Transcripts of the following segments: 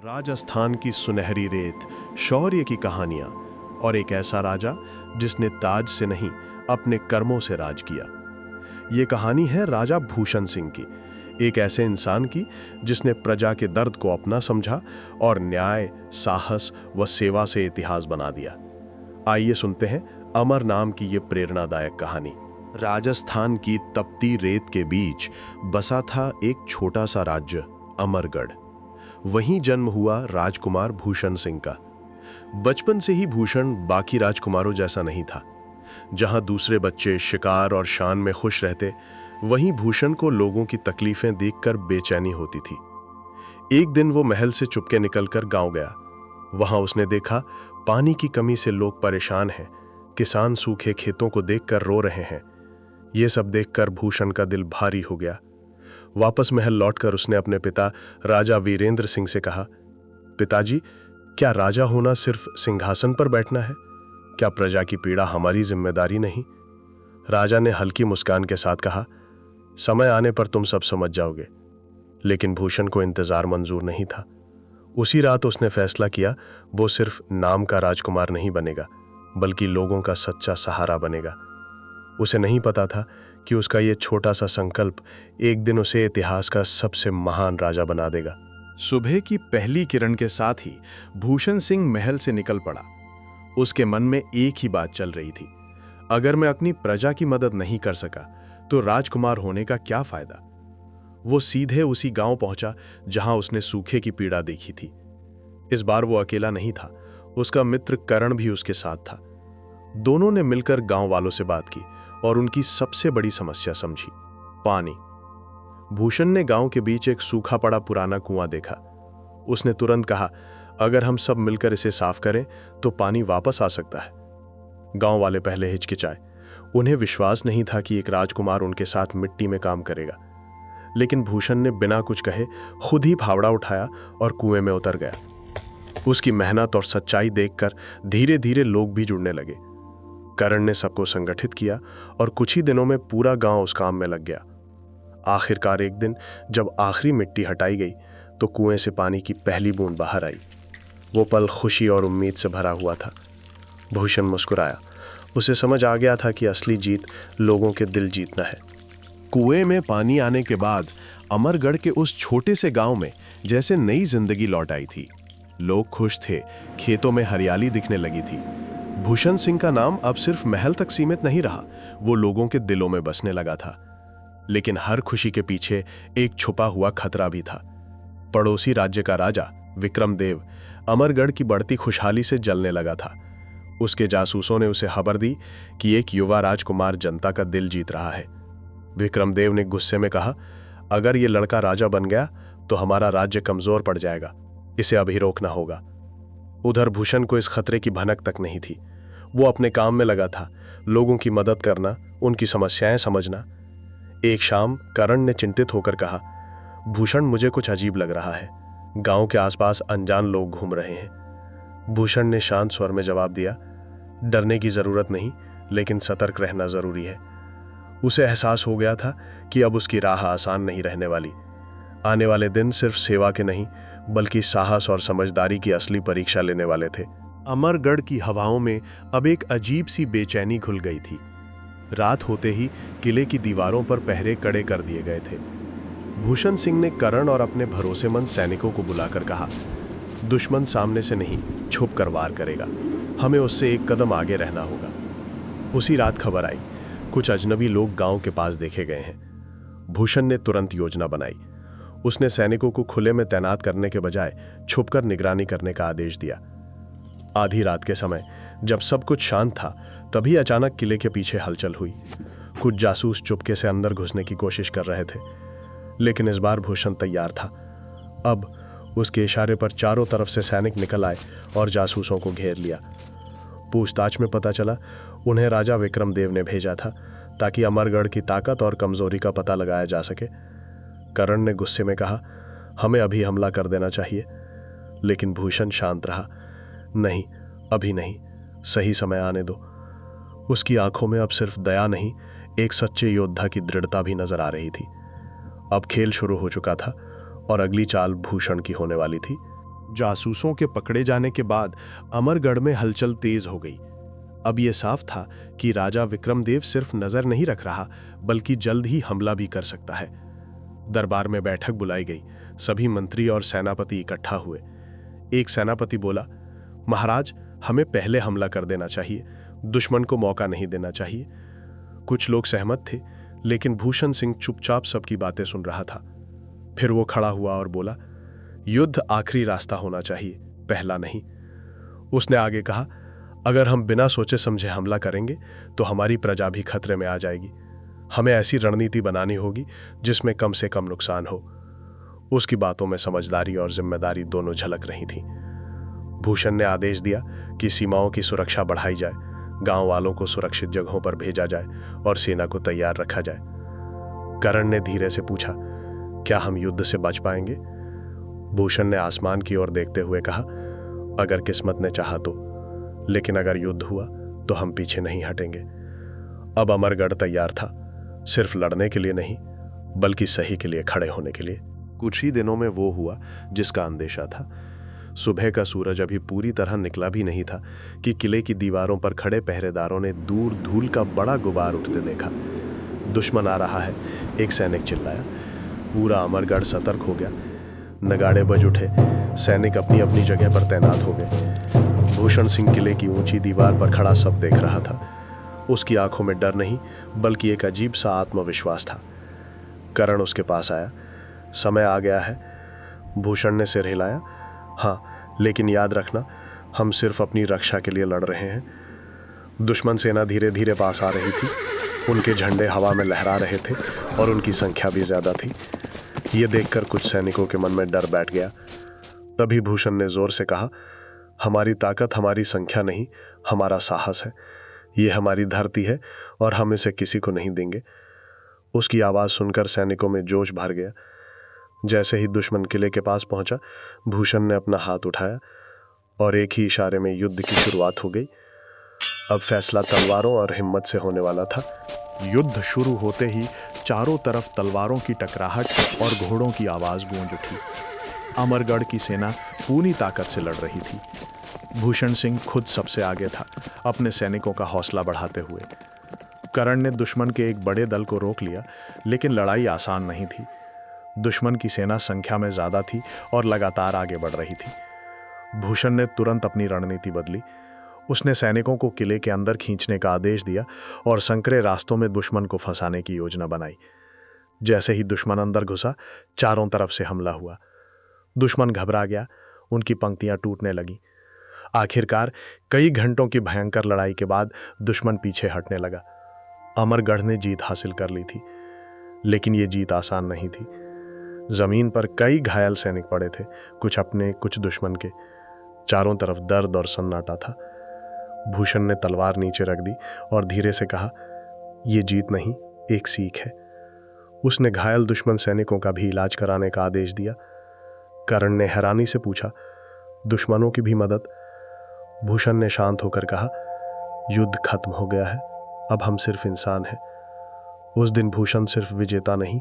राजस्थान की सुनहरी रेत, शौर्य की कहानियां और एक ऐसा राजा जिसने ताज से नहीं अपने कर्मों से राज किया। ये कहानी है राजा भूषण सिंह की, एक ऐसे इंसान की जिसने प्रजा के दर्द को अपना समझा और न्याय, साहस व सेवा से इतिहास बना दिया। आइए सुनते हैं अमर नाम की ये प्रेरणादायक कहानी। राजस्थान की तपती रेत के बीच बसा था एक छोटा सा राज्य, अमरगढ़। वहीं जन्म हुआ राजकुमार भूषण सिंह का। बचपन से ही भूषण बाकी राजकुमारों जैसा नहीं था। जहां दूसरे बच्चे शिकार और शान में खुश रहते, वहीं भूषण को लोगों की तकलीफें देखकर बेचैनी होती थी। एक दिन वो महल से चुपके निकलकर गांव गया। वहां उसने देखा पानी की कमी से लोग परेशान हैं, किसान सूखे खेतों को देखकर रो रहे हैं। ये सब देखकर भूषण का दिल भारी हो गया। वापस महल लौटकर उसने अपने पिता राजा वीरेंद्र सिंह से कहा, पिताजी, क्या राजा होना सिर्फ सिंहासन पर बैठना है? क्या प्रजा की पीड़ा हमारी जिम्मेदारी नहीं? राजा ने हल्की मुस्कान के साथ कहा, समय आने पर तुम सब समझ जाओगे। लेकिन भूषण को इंतजार मंजूर नहीं था। उसी रात उसने फैसला किया, वो सिर्फ नाम का राजकुमार नहीं बनेगा, बल्कि लोगों का सच्चा सहारा बनेगा। उसे नहीं पता था कि उसका ये छोटा सा संकल्प एक दिन उसे इतिहास का सबसे महान राजा बना देगा। सुबह की पहली किरण के साथ ही भूषण सिंह महल से निकल पड़ा। उसके मन में एक ही बात चल रही थी, अगर मैं अपनी प्रजा की मदद नहीं कर सका तो राजकुमार होने का क्या फायदा। वो सीधे उसी गांव पहुंचा जहां उसने सूखे की पीड़ा देखी थी। इस बार वो अकेला नहीं था, उसका मित्र करण भी उसके साथ था। दोनों ने मिलकर गांव वालों से बात की और उनकी सबसे बड़ी समस्या समझी, पानी। भूषण ने गांव के बीच एक सूखा पड़ा पुराना कुआं देखा। उसने तुरंत कहा, अगर हम सब मिलकर इसे साफ करें तो पानी वापस आ सकता है। गांव वाले पहले हिचकिचाए। उन्हें विश्वास नहीं था कि एक राजकुमार उनके साथ मिट्टी में काम करेगा। लेकिन भूषण ने बिना कुछ कहे खुद ही फावड़ा उठाया और कुएं में उतर गया। उसकी मेहनत और सच्चाई देखकर धीरे धीरे लोग भी जुड़ने लगे। करण ने सबको संगठित किया और कुछ ही दिनों में पूरा गांव उस काम में लग गया। आखिरकार एक दिन जब आखिरी मिट्टी हटाई गई तो कुएं से पानी की पहली बूंद बाहर आई। वो पल खुशी और उम्मीद से भरा हुआ था। भूषण मुस्कुराया। उसे समझ आ गया था कि असली जीत लोगों के दिल जीतना है। कुएं में पानी आने के बाद अमरगढ़ के उस छोटे से गांव में जैसे नई जिंदगी लौट आई थी। लोग खुश थे, खेतों में हरियाली दिखने लगी थी। भूषण सिंह का नाम अब सिर्फ महल तक सीमित नहीं रहा, वो लोगों के दिलों में बसने लगा था। लेकिन हर खुशी के पीछे एक छुपा हुआ खतरा भी था। पड़ोसी राज्य का राजा विक्रमदेव अमरगढ़ की बढ़ती खुशहाली से जलने लगा था। उसके जासूसों ने उसे खबर दी कि एक युवा राजकुमार जनता का दिल जीत रहा है। विक्रमदेव ने गुस्से में कहा, अगर ये लड़का राजा बन गया तो हमारा राज्य कमजोर पड़ जाएगा, इसे अभी रोकना होगा। उधर भूषण को इस खतरे की भनक तक नहीं थी। वो अपने काम में लगा था, लोगों की मदद करना, उनकी समस्याएं समझना। एक शाम करण ने चिंतित होकर कहा, भूषण, मुझे कुछ अजीब लग रहा है। गांव के आसपास अनजान लोग घूम रहे हैं। भूषण ने शांत स्वर में जवाब दिया, डरने की जरूरत नहीं, लेकिन सतर्क रहना जरूरी है। उसे एहसास हो गया था कि अब उसकी राह आसान नहीं रहने वाली। आने वाले दिन सिर्फ सेवा के नहीं, बल्कि साहस और समझदारी की असली परीक्षा लेने वाले थे। अमरगढ़ की हवाओं में अब एक अजीब सी बेचैनी घुल गई थी। रात होते ही किले की दीवारों पर पहरे कड़े कर दिए गए थे। भूषण सिंह ने करण और अपने भरोसेमंद सैनिकों को बुलाकर कहा, दुश्मन सामने से नहीं, छुप कर वार करेगा। हमें उससे एक कदम आगे रहना होगा। उसी रात खबर आई, कुछ अजनबी लोग गांव के पास देखे गए हैं। भूषण ने तुरंत योजना बनाई। उसने सैनिकों को खुले में तैनात करने के बजाय छुपकर निगरानी करने का आदेश दिया। आधी रात के समय जब सब कुछ शांत था, तभी अचानक किले के पीछे हलचल हुई। कुछ जासूस चुपके से अंदर घुसने की कोशिश कर रहे थे, लेकिन इस बार भूषण तैयार था। अब उसके इशारे पर चारों तरफ से सैनिक निकल आए और जासूसों को घेर लिया। पूछताछ में पता चला उन्हें राजा विक्रमदेव ने भेजा था, ताकि अमरगढ़ की ताकत और कमजोरी का पता लगाया जा सके। करण ने गुस्से में कहा, हमें अभी हमला कर देना चाहिए। लेकिन भूषण शांत रहा, नहीं, अभी नहीं, सही समय आने दो। उसकी आंखों में अब सिर्फ दया नहीं, एक सच्चे योद्धा की दृढ़ता भी नजर आ रही थी। अब खेल शुरू हो चुका था और अगली चाल भूषण की होने वाली थी। जासूसों के पकड़े जाने के बाद अमरगढ़ में हलचल तेज हो गई। अब यह साफ था कि राजा विक्रमदेव सिर्फ नजर नहीं रख रहा, बल्कि जल्द ही हमला भी कर सकता है। दरबार में बैठक बुलाई गई। सभी मंत्री और सेनापति इकट्ठा हुए। एक सेनापति बोला, महाराज, हमें पहले हमला कर देना चाहिए, दुश्मन को मौका नहीं देना चाहिए। कुछ लोग सहमत थे, लेकिन भूषण सिंह चुपचाप सबकी बातें सुन रहा था। फिर वो खड़ा हुआ और बोला, युद्ध आखिरी रास्ता होना चाहिए, पहला नहीं। उसने आगे कहा, अगर हम बिना सोचे समझे हमला करेंगे तो हमारी प्रजा भी खतरे में आ जाएगी। हमें ऐसी रणनीति बनानी होगी जिसमें कम से कम नुकसान हो। उसकी बातों में समझदारी और जिम्मेदारी दोनों झलक रही थी। भूषण ने आदेश दिया कि सीमाओं की सुरक्षा बढ़ाई जाए, गांव वालों को सुरक्षित जगहों पर भेजा जाए और सेना को तैयार रखा जाए। कर्ण ने धीरे से पूछा, क्या हम युद्ध से बच पाएंगे? भूषण ने आसमान की ओर देखते हुए कहा, अगर किस्मत ने चाहा तो, लेकिन अगर युद्ध हुआ तो हम पीछे नहीं हटेंगे। अब अमरगढ़ तैयार था, सिर्फ लड़ने के लिए नहीं, बल्कि सही के लिए खड़े होने के लिए। कुछ ही दिनों में वो हुआ जिसका अंदेशा था। सुबह का सूरज अभी पूरी तरह निकला भी नहीं था कि किले की दीवारों पर खड़े पहरेदारों ने दूर धूल का बड़ा गुबार उठते देखा। दुश्मन आ रहा है, एक सैनिक चिल्लाया। पूरा अमरगढ़ सतर्क हो गया। नगाड़े बज उठे, सैनिक अपनी अपनी जगह पर तैनात हो गए। भूषण सिंह किले की ऊंची दीवार पर खड़ा सब देख रहा था। उसकी आंखों में डर नहीं, बल्कि एक अजीब सा आत्मविश्वास था। कर्ण उसके पास आया। समय आ गया है। भूषण ने सिर हिलाया। हाँ, लेकिन याद रखना, हम सिर्फ अपनी रक्षा के लिए लड़ रहे हैं। दुश्मन सेना धीरे धीरे पास आ रही थी। उनके झंडे हवा में लहरा रहे थे और उनकी संख्या भी ज्यादा थी। ये देखकर कुछ सैनिकों के मन में डर बैठ गया। तभी भूषण ने जोर से कहा, हमारी ताकत हमारी संख्या नहीं, हमारा साहस है। ये हमारी धरती है और हम इसे किसी को नहीं देंगे। उसकी आवाज सुनकर सैनिकों में जोश भर गया। जैसे ही दुश्मन किले के पास पहुंचा, भूषण ने अपना हाथ उठाया और एक ही इशारे में युद्ध की शुरुआत हो गई। अब फैसला तलवारों और हिम्मत से होने वाला था। युद्ध शुरू होते ही चारों तरफ तलवारों की टकराहट और घोड़ों की आवाज गूंज उठी। अमरगढ़ की सेना पूरी ताकत से लड़ रही थी। भूषण सिंह खुद सबसे आगे था, अपने सैनिकों का हौसला बढ़ाते हुए। कर्ण ने दुश्मन के एक बड़े दल को रोक लिया, लेकिन लड़ाई आसान नहीं थी। दुश्मन की सेना संख्या में ज्यादा थी और लगातार आगे बढ़ रही थी। भूषण ने तुरंत अपनी रणनीति बदली। उसने सैनिकों को किले के अंदर खींचने का आदेश दिया और संकरे रास्तों में दुश्मन को फंसाने की योजना बनाई। जैसे ही दुश्मन अंदर घुसा, चारों तरफ से हमला हुआ। दुश्मन घबरा गया, उनकी पंक्तियां टूटने लगी। आखिरकार कई घंटों की भयंकर लड़ाई के बाद दुश्मन पीछे हटने लगा। अमरगढ़ ने जीत हासिल कर ली थी, लेकिन ये जीत आसान नहीं थी। जमीन पर कई घायल सैनिक पड़े थे, कुछ अपने, कुछ दुश्मन के। चारों तरफ दर्द और सन्नाटा था। भूषण ने तलवार नीचे रख दी और धीरे से कहा, यह जीत नहीं, एक सीख है। उसने घायल दुश्मन सैनिकों का भी इलाज कराने का आदेश दिया। कर्ण ने हैरानी से पूछा, दुश्मनों की भी मदद? भूषण ने शांत होकर कहा, युद्ध खत्म हो गया है, अब हम सिर्फ इंसान हैं। उस दिन भूषण सिर्फ विजेता नहीं,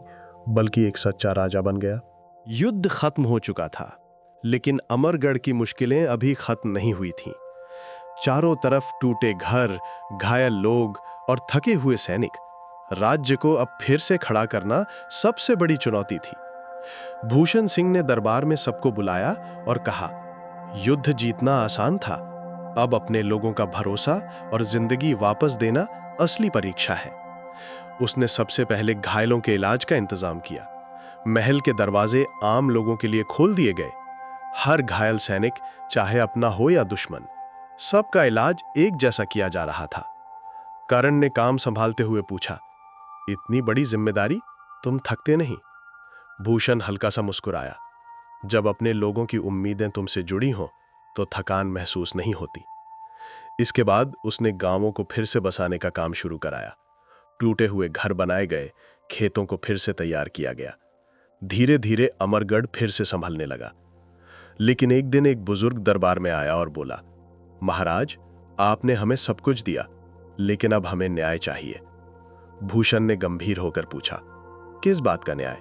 बल्कि एक सच्चा राजा बन गया। युद्ध खत्म हो चुका था, लेकिन अमरगढ़ की मुश्किलें अभी खत्म नहीं हुई थीं। चारों तरफ टूटे घर, घायल लोग और थके हुए सैनिक। राज्य को अब फिर से खड़ा करना सबसे बड़ी चुनौती थी। भूषण सिंह ने दरबार में सबको बुलाया और कहा, युद्ध जीतना आसान था, अब अपने लोगों का भरोसा और जिंदगी वापस देना असली परीक्षा है। उसने सबसे पहले घायलों के इलाज का इंतजाम किया। महल के दरवाजे आम लोगों के लिए खोल दिए गए। हर घायल सैनिक, चाहे अपना हो या दुश्मन, सबका इलाज एक जैसा किया जा रहा था। कर्ण ने काम संभालते हुए पूछा, इतनी बड़ी जिम्मेदारी, तुम थकते नहीं? भूषण हल्का सा मुस्कुराया, जब अपने लोगों की उम्मीदें तुमसे जुड़ी हों तो थकान महसूस नहीं होती। इसके बाद उसने गांवों को फिर से बसाने का काम शुरू कराया। टूटे हुए घर बनाए गए, खेतों को फिर से तैयार किया गया। धीरे धीरे अमरगढ़ फिर से संभलने लगा। लेकिन एक दिन एक बुजुर्ग दरबार में आया और बोला, महाराज, आपने हमें सब कुछ दिया, लेकिन अब हमें न्याय चाहिए। भूषण ने गंभीर होकर पूछा, किस बात का न्याय?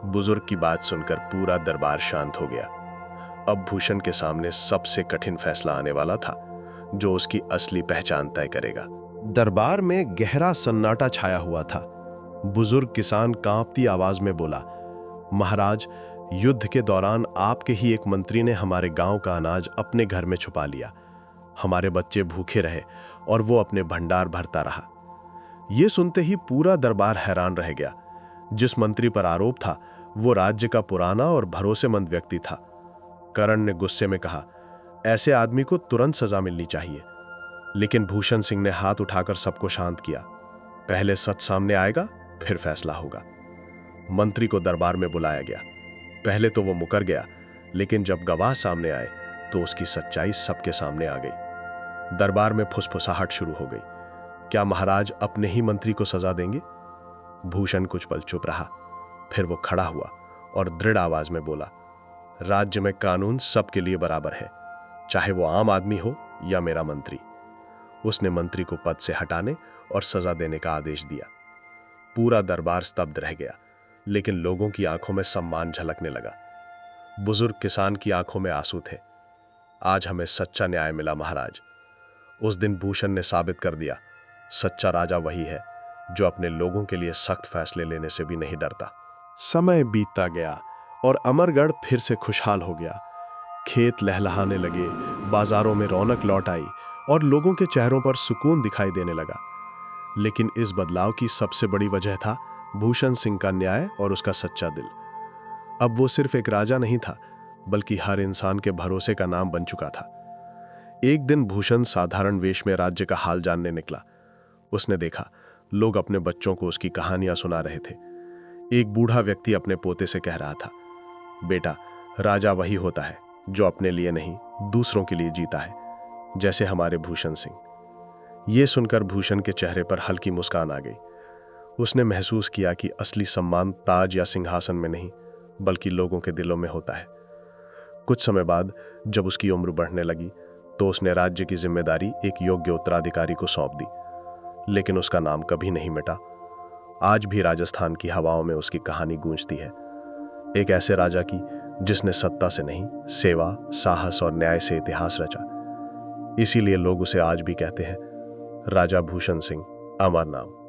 बुजुर्ग की बात सुनकर पूरा दरबार शांत हो गया। अब भूषण के सामने सबसे कठिन फैसला आने वाला था, जो उसकी असली पहचान तय करेगा। दरबार में गहरा सन्नाटा छाया हुआ था। बुजुर्ग किसान कांपती आवाज में बोला, महाराज, युद्ध के दौरान आपके ही एक मंत्री ने हमारे गांव का अनाज अपने घर में छुपा लिया। हमारे बच्चे भूखे रहे और वो अपने भंडार भरता रहा। ये सुनते ही पूरा दरबार हैरान रह गया। जिस मंत्री पर आरोप था वो राज्य का पुराना और भरोसेमंद व्यक्ति था। करण ने गुस्से में कहा, ऐसे आदमी को तुरंत सजा मिलनी चाहिए। लेकिन भूषण सिंह ने हाथ उठाकर सबको शांत किया। पहले सच सामने आएगा, फिर फैसला होगा। मंत्री को दरबार में बुलाया गया। पहले तो वो मुकर गया, लेकिन जब गवाह सामने आए तो उसकी सच्चाई सबके सामने आ गई। दरबार में फुसफुसाहट शुरू हो गई। क्या महाराज अपने ही मंत्री को सजा देंगे? भूषण कुछ पल चुप रहा, फिर वो खड़ा हुआ और दृढ़ आवाज में बोला, राज्य में कानून सबके लिए बराबर है, चाहे वो आम आदमी हो या मेरा मंत्री। उसने मंत्री को पद से हटाने और सजा देने का आदेश दिया। पूरा दरबार स्तब्ध रह गया, लेकिन लोगों की आंखों में सम्मान झलकने लगा। बुजुर्ग किसान की आंखों में आंसू थे। आज हमें सच्चा न्याय मिला महाराज। उस दिन भूषण ने साबित कर दिया, सच्चा राजा वही है जो अपने लोगों के लिए सख्त फैसले लेने से भी नहीं डरता। समय बीतता गया और अमरगढ़ फिर से खुशहाल हो गया। खेत लहलहाने लगे, बाजारों में रौनक लौट आई और लोगों के चेहरों पर सुकून दिखाई देने लगा। लेकिन इस बदलाव की सबसे बड़ी वजह था भूषण सिंह का न्याय और उसका सच्चा दिल। अब वो सिर्फ एक राजा नहीं था, बल्कि हर इंसान के भरोसे का नाम बन चुका था। एक दिन भूषण साधारण वेश में राज्य का हाल जानने निकला। उसने देखा लोग अपने बच्चों को उसकी कहानियां सुना रहे थे। एक बूढ़ा व्यक्ति अपने पोते से कह रहा था, बेटा, राजा वही होता है जो अपने लिए नहीं दूसरों के लिए जीता है, जैसे हमारे भूषण सिंह। ये सुनकर भूषण के चेहरे पर हल्की मुस्कान आ गई। उसने महसूस किया कि असली सम्मान ताज या सिंहासन में नहीं, बल्कि लोगों के दिलों में होता है। कुछ समय बाद जब उसकी उम्र बढ़ने लगी तो उसने राज्य की जिम्मेदारी एक योग्य उत्तराधिकारी को सौंप दी। लेकिन उसका नाम कभी नहीं मिटा। आज भी राजस्थान की हवाओं में उसकी कहानी गूंजती है, एक ऐसे राजा की जिसने सत्ता से नहीं, सेवा, साहस और न्याय से इतिहास रचा। इसीलिए लोग उसे आज भी कहते हैं, राजा भूषण सिंह, अमर नाम।